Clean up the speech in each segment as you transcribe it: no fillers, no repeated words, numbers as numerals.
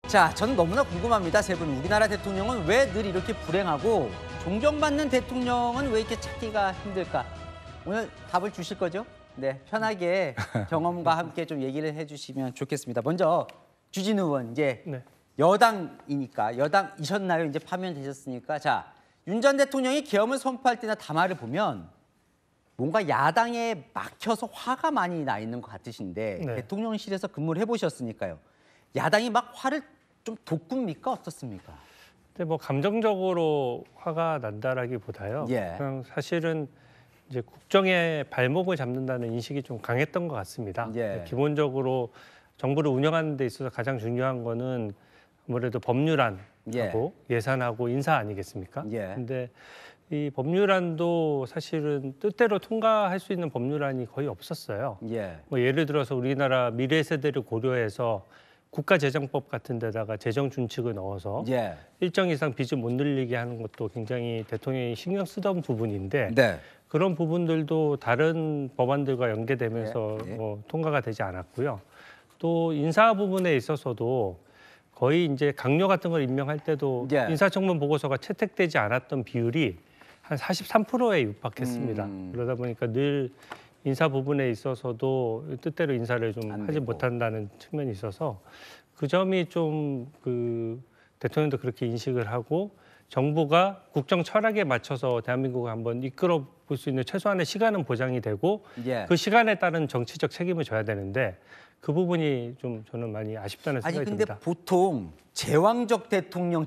자, 저는 너무나 궁금합니다. 세 분, 우리나라 대통령은 왜 늘 이렇게 불행하고 존경받는 대통령은 왜 이렇게 찾기가 힘들까? 오늘 답을 주실 거죠? 네, 편하게 경험과 함께 좀 얘기를 해주시면 좋겠습니다. 먼저 주진우 의원, 이제 네. 여당이니까 여당이셨나요? 이제 파면되셨으니까 자, 윤 전 대통령이 계엄을 선포할 때나 담화를 보면 뭔가 야당에 막혀서 화가 많이 나 있는 것 같으신데 네. 대통령실에서 근무를 해보셨으니까요. 야당이 막 화를 좀 돋굽니까? 어떻습니까? 근데 뭐 감정적으로 화가 난다라기보다요. 예. 그냥 사실은 이제 국정의 발목을 잡는다는 인식이 좀 강했던 것 같습니다. 예. 기본적으로 정부를 운영하는 데 있어서 가장 중요한 거는 아무래도 법률안하고 예산하고 인사 아니겠습니까? 예. 근데 이 법률안도 사실은 뜻대로 통과할 수 있는 법률안이 거의 없었어요. 예. 뭐 예를 들어서 우리나라 미래 세대를 고려해서 국가재정법 같은 데다가 재정 준칙을 넣어서 예. 일정 이상 빚을 못 늘리게 하는 것도 굉장히 대통령이 신경 쓰던 부분인데 네. 그런 부분들도 다른 법안들과 연계되면서 예. 통과가 되지 않았고요. 또 인사 부분에 있어서도 거의 이제 강요 같은 걸 임명할 때도 예. 인사청문 보고서가 채택되지 않았던 비율이 한 43%에 육박했습니다. 그러다 보니까 늘 인사 부분에 있어서도 뜻대로 인사를 좀 안 하지 되고. 못한다는 측면이 있어서 그 점이 좀 그 대통령도 그렇게 인식을 하고 정부가 국정 철학에 맞춰서 대한민국을 한번 이끌어 볼 수 있는 최소한의 시간은 보장이 되고 예. 그 시간에 따른 정치적 책임을 져야 되는데 그 부분이 좀 저는 많이 아쉽다는 아니 생각이 근데 듭니다. 보통 제왕적 대통령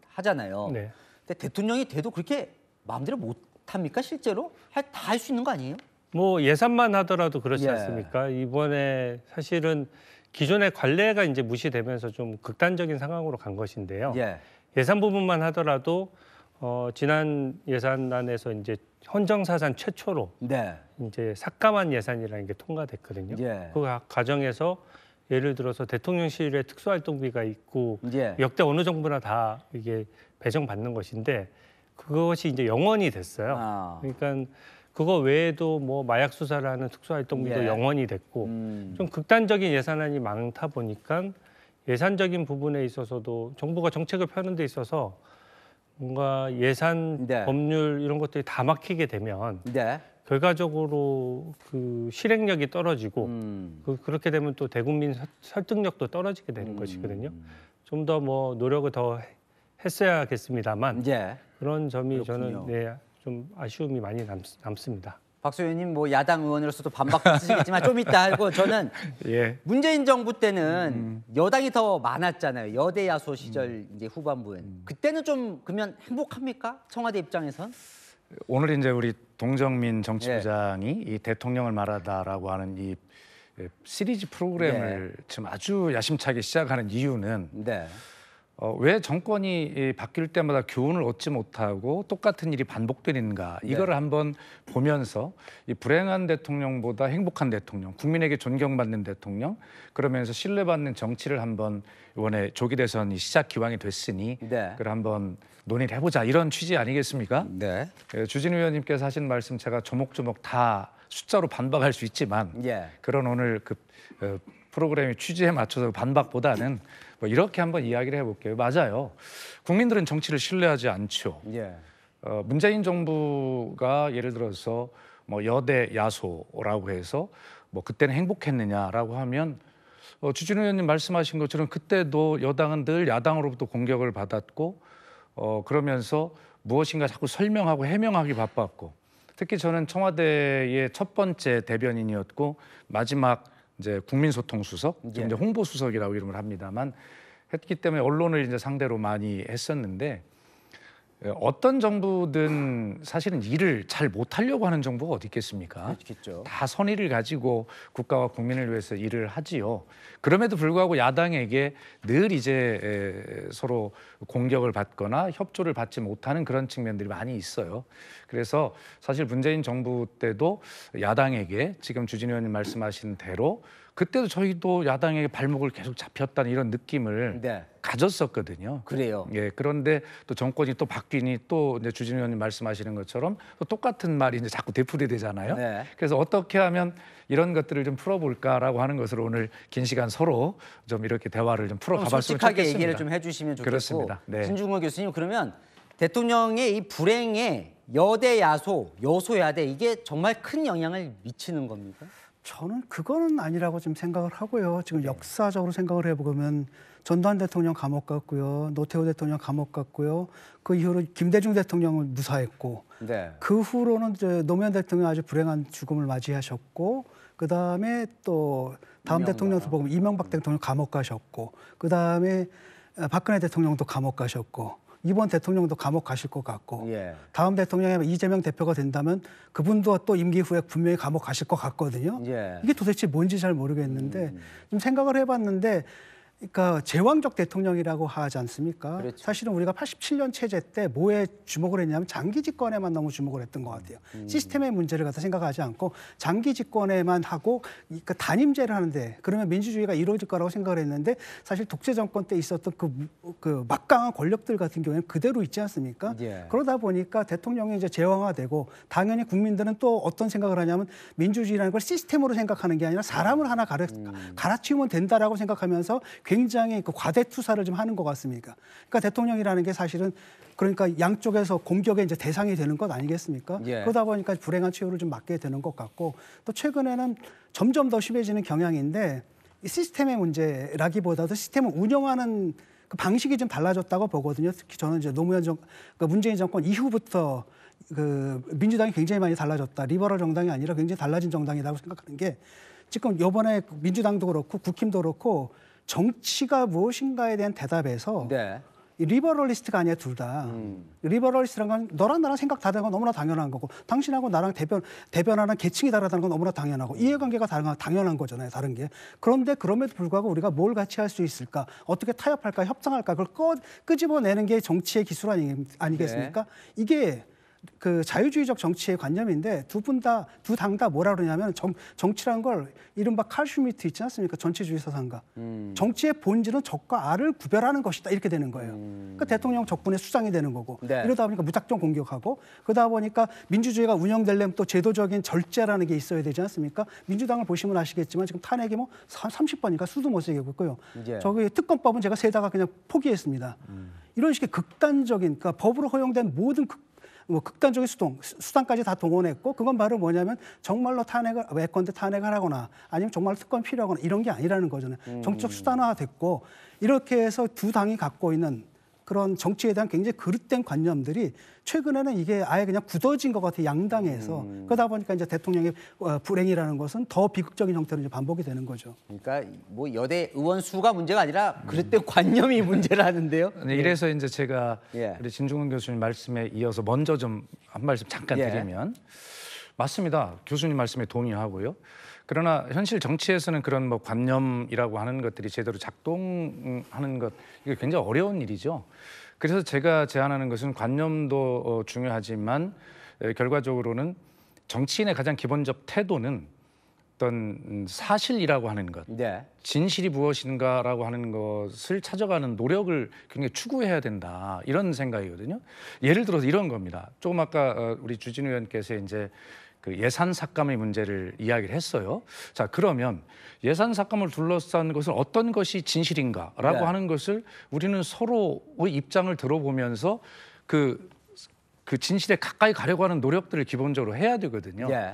하잖아요. 네. 근데 대통령이 돼도 그렇게 마음대로 못 합니까? 실제로 다 할 수 있는 거 아니에요? 뭐 예산만 하더라도 그렇지 예. 않습니까? 이번에 사실은 기존의 관례가 이제 무시되면서 좀 극단적인 상황으로 간 것인데요. 예. 예산 부분만 하더라도 지난 예산안에서 이제 헌정사상 최초로 네. 이제 삭감한 예산이라는 게 통과됐거든요. 예. 그 과정에서 예를 들어서 대통령실에 특수활동비가 있고 예. 역대 어느 정부나 다 이게 배정받는 것인데 그것이 이제 영원이 됐어요. 아. 그러니까 그거 외에도 뭐 마약 수사를 하는 특수활동비도 예. 영원이 됐고 좀 극단적인 예산안이 많다 보니까 예산적인 부분에 있어서도 정부가 정책을 펴는 데 있어서 뭔가 예산, 네. 법률 이런 것들이 다 막히게 되면 네. 결과적으로 그 실행력이 떨어지고 그렇게 되면 또 대국민 설득력도 떨어지게 되는 것이거든요. 좀 더 뭐 노력을 더 했어야겠습니다만 예. 그런 점이 그렇군요. 저는 좀 아쉬움이 많이 남습니다. 박수 의원님 뭐 야당 의원으로서도 반박도 있으시겠지만 좀 이따 하고 저는 예. 문재인 정부 때는 여당이 더 많았잖아요. 여대 야소 시절 이제 후반부엔. 그때는 좀 그러면 행복합니까? 청와대 입장에선? 오늘 이제 우리 동정민 정치부장이 예. 이 대통령을 말하다라고 하는 이 시리즈 프로그램을 지금 아주 야심차게 시작하는 이유는 네. 왜 정권이 바뀔 때마다 교훈을 얻지 못하고 똑같은 일이 반복되는가 이거를 한번 보면서 이 불행한 대통령보다 행복한 대통령, 국민에게 존경받는 대통령, 그러면서 신뢰받는 정치를 한번 이번에 조기 대선이 시작 기왕이 됐으니 네. 그걸 한번 논의를 해보자 이런 취지 아니겠습니까? 네. 주진우 의원님께서 하신 말씀 제가 조목조목 다 숫자로 반박할 수 있지만 예. 그런 오늘 그 프로그램의 취지에 맞춰서 반박보다는 뭐 이렇게 한번 이야기를 해볼게요. 맞아요. 국민들은 정치를 신뢰하지 않죠. 예. 문재인 정부가 예를 들어서 뭐 여대 야소라고 해서 뭐 그때는 행복했느냐라고 하면 주진우 의원님 말씀하신 것처럼 그때도 여당은 늘 야당으로부터 공격을 받았고 그러면서 무엇인가 자꾸 설명하고 해명하기 바빴고 특히 저는 청와대의 첫 번째 대변인이었고 마지막 이제 국민소통수석, 지금 이제 홍보수석이라고 이름을 합니다만 했기 때문에 언론을 이제 상대로 많이 했었는데 어떤 정부든 사실은 일을 잘 못하려고 하는 정부가 어디 있겠습니까? 그렇겠죠. 다 선의를 가지고 국가와 국민을 위해서 일을 하지요. 그럼에도 불구하고 야당에게 늘 이제 서로 공격을 받거나 협조를 받지 못하는 그런 측면들이 많이 있어요. 그래서 사실 문재인 정부 때도 야당에게 지금 주진우 의원님 말씀하신 대로 그때도 저희도 야당에게 발목을 계속 잡혔다는 이런 느낌을 가졌었거든요. 그래요. 예, 그런데 또 정권이 또 바뀌니 또 이제 주진우 의원님 말씀하시는 것처럼 또 똑같은 말이 이제 자꾸 되풀이 되잖아요. 네. 그래서 어떻게 하면 이런 것들을 좀 풀어볼까라고 하는 것을 오늘 긴 시간 서로 좀 이렇게 대화를 좀 풀어가봤으면 솔직하게 좋겠습니다. 얘기를 좀 해주시면 좋겠고. 그렇습니다. 네. 신중호 교수님, 그러면 대통령의 이 불행에 여대 야소, 여소 야대 이게 정말 큰 영향을 미치는 겁니까? 저는 그거는 아니라고 좀 생각을 하고요. 지금 역사적으로 생각을 해보면 전두환 대통령 감옥 갔고요. 노태우 대통령 감옥 갔고요. 그 이후로 김대중 대통령을 무사했고 네. 그 후로는 이제 노무현 대통령 아주 불행한 죽음을 맞이하셨고 그다음에 또 다음 대통령도 보면 이명박 대통령 감옥 가셨고 그다음에 박근혜 대통령도 감옥 가셨고 이번 대통령도 감옥 가실 것 같고 예. 다음 대통령이 이재명 대표가 된다면 그분도 또 임기 후에 분명히 감옥 가실 것 같거든요. 예. 이게 도대체 뭔지 잘 모르겠는데 좀 생각을 해봤는데 그러니까 제왕적 대통령이라고 하지 않습니까? 그렇죠. 사실은 우리가 87년 체제 때 뭐에 주목을 했냐면 장기 집권에만 너무 주목을 했던 것 같아요. 시스템의 문제를 갖다 생각하지 않고 장기 집권에만 하고 그러니까 단임제를 하는데 그러면 민주주의가 이루어질 거라고 생각을 했는데 사실 독재 정권 때 있었던 그 막강한 권력들 같은 경우에는 그대로 있지 않습니까? 예. 그러다 보니까 대통령이 이제 제왕화되고 당연히 국민들은 또 어떤 생각을 하냐면 민주주의라는 걸 시스템으로 생각하는 게 아니라 사람을 하나 갈아치우면 된다라고 생각하면서 굉장히 그 과대 투사를 좀 하는 것 같습니까? 그러니까 대통령이라는 게 사실은 그러니까 양쪽에서 공격의 이제 대상이 되는 것 아니겠습니까? 예. 그러다 보니까 불행한 최후를 좀 맞게 되는 것 같고 또 최근에는 점점 더 심해지는 경향인데 이 시스템의 문제라기보다도 시스템을 운영하는 그 방식이 좀 달라졌다고 보거든요. 특히 저는 이제 그러니까 문재인 정권 이후부터 그 민주당이 굉장히 많이 달라졌다. 리버럴 정당이 아니라 굉장히 달라진 정당이라고 생각하는 게 지금 이번에 민주당도 그렇고 국힘도 그렇고 정치가 무엇인가에 대한 대답에서 네. 이 리버럴리스트가 아니야 둘 다. 리버럴리스트란 건 너랑 나랑 생각 다르는 건 너무나 당연한 거고 당신하고 나랑 대변하는 계층이 다르다는 건 너무나 당연하고 이해관계가 당연한 거잖아요. 다른 게. 그런데 그럼에도 불구하고 우리가 뭘 같이 할 수 있을까? 어떻게 타협할까? 협상할까? 그걸 끄집어내는 게 정치의 기술 아니겠습니까? 이게 그 자유주의적 정치의 관념인데 두 당 다 뭐라 그러냐면 정치라는 걸 이른바 칼 슈미트 있지 않습니까? 전체주의 사상가. 정치의 본질은 적과 알을 구별하는 것이다. 이렇게 되는 거예요. 그러니까 대통령 적분에 수장이 되는 거고 네. 이러다 보니까 무작정 공격하고 그러다 보니까 민주주의가 운영되려면 또 제도적인 절제라는 게 있어야 되지 않습니까? 민주당을 보시면 아시겠지만 지금 탄핵이 뭐 30번이니까 수도 못 세게 있고요. 예. 저기 특검법은 제가 세다가 그냥 포기했습니다. 이런 식의 극단적인 그러니까 법으로 허용된 모든 극단적인 수단까지 다 동원했고 그건 바로 뭐냐면 정말로 예컨대 탄핵을 하거나 아니면 정말 특검이 필요하거나 이런 게 아니라는 거잖아요. 정치적 수단화됐고 이렇게 해서 두 당이 갖고 있는 그런 정치에 대한 굉장히 그릇된 관념들이 최근에는 이게 아예 그냥 굳어진 것 같아요. 양당에서. 그러다 보니까 이제 대통령의 불행이라는 것은 더 비극적인 형태로 이제 반복이 되는 거죠. 그러니까 뭐 여대 의원 수가 문제가 아니라 그릇된 관념이 문제라는데요. 네, 이래서 이제 제가 예. 우리 진중권 교수님 말씀에 이어서 먼저 좀 한 말씀 잠깐 예. 드리면 맞습니다. 교수님 말씀에 동의하고요. 그러나 현실 정치에서는 그런 뭐 관념이라고 하는 것들이 제대로 작동하는 것 이게 굉장히 어려운 일이죠. 그래서 제가 제안하는 것은 관념도 중요하지만 결과적으로는 정치인의 가장 기본적 태도는 어떤 사실이라고 하는 것, 네. 진실이 무엇인가라고 하는 것을 찾아가는 노력을 굉장히 추구해야 된다 이런 생각이거든요. 예를 들어서 이런 겁니다. 조금 아까 우리 주진우 의원께서 이제 그 예산 삭감의 문제를 이야기를 했어요. 자, 그러면 예산 삭감을 둘러싼 것은 어떤 것이 진실인가라고 네. 하는 것을 우리는 서로의 입장을 들어보면서 그 진실에 가까이 가려고 하는 노력들을 기본적으로 해야 되거든요. 네.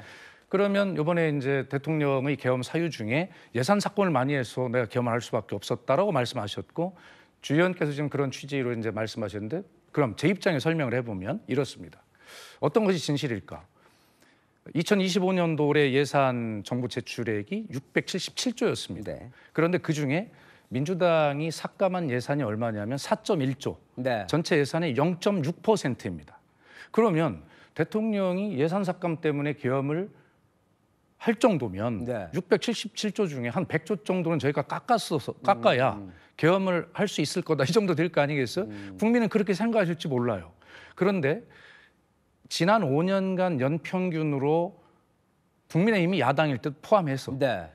그러면 이번에 이제 대통령의 계엄 사유 중에 예산 삭감을 많이 해서 내가 계엄을 할 수밖에 없었다라고 말씀하셨고 주 의원께서 지금 그런 취지로 이제 말씀하셨는데 그럼 제 입장에 설명을 해보면 이렇습니다. 어떤 것이 진실일까? 2025년도 올해 예산 정부 제출액이 677조였습니다. 네. 그런데 그중에 민주당이 삭감한 예산이 얼마냐면 4.1조, 네. 전체 예산의 0.6%입니다. 그러면 대통령이 예산 삭감 때문에 계엄을 할 정도면 네. 677조 중에 한 100조 정도는 저희가 깎아야 계엄을 할 수 있을 거다 이 정도 될 거 아니겠어요? 국민은 그렇게 생각하실지 몰라요. 그런데 지난 5년간 연평균으로 국민의힘이 야당일 때 포함해서 네.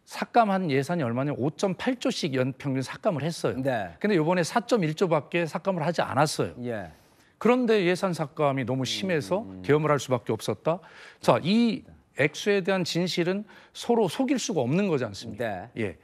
삭감한 예산이 얼마냐 5.8조씩 연평균 삭감을 했어요. 네. 근데 이번에 4.1조밖에 삭감을 하지 않았어요. 예. 그런데 예산 삭감이 너무 심해서 계엄을 할 수밖에 없었다. 자, 이 액수에 대한 진실은 서로 속일 수가 없는 거지 않습니까? 네. 예.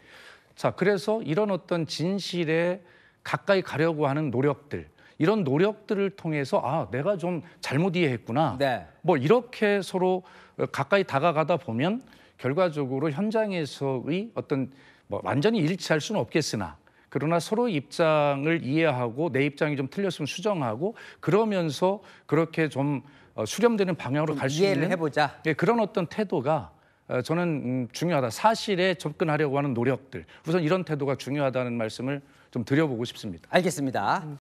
자, 그래서 이런 어떤 진실에 가까이 가려고 하는 노력들, 이런 노력들을 통해서 아, 내가 좀 잘못 이해했구나. 네. 뭐 이렇게 서로 가까이 다가가다 보면 결과적으로 현장에서의 어떤 뭐 완전히 일치할 수는 없겠으나 그러나 서로 입장을 이해하고 내 입장이 좀 틀렸으면 수정하고 그러면서 그렇게 좀 수렴되는 방향으로 갈 수 이해를 있는 해보자. 예, 그런 어떤 태도가 저는 중요하다. 사실에 접근하려고 하는 노력들. 우선 이런 태도가 중요하다는 말씀을 좀 드려보고 싶습니다. 알겠습니다.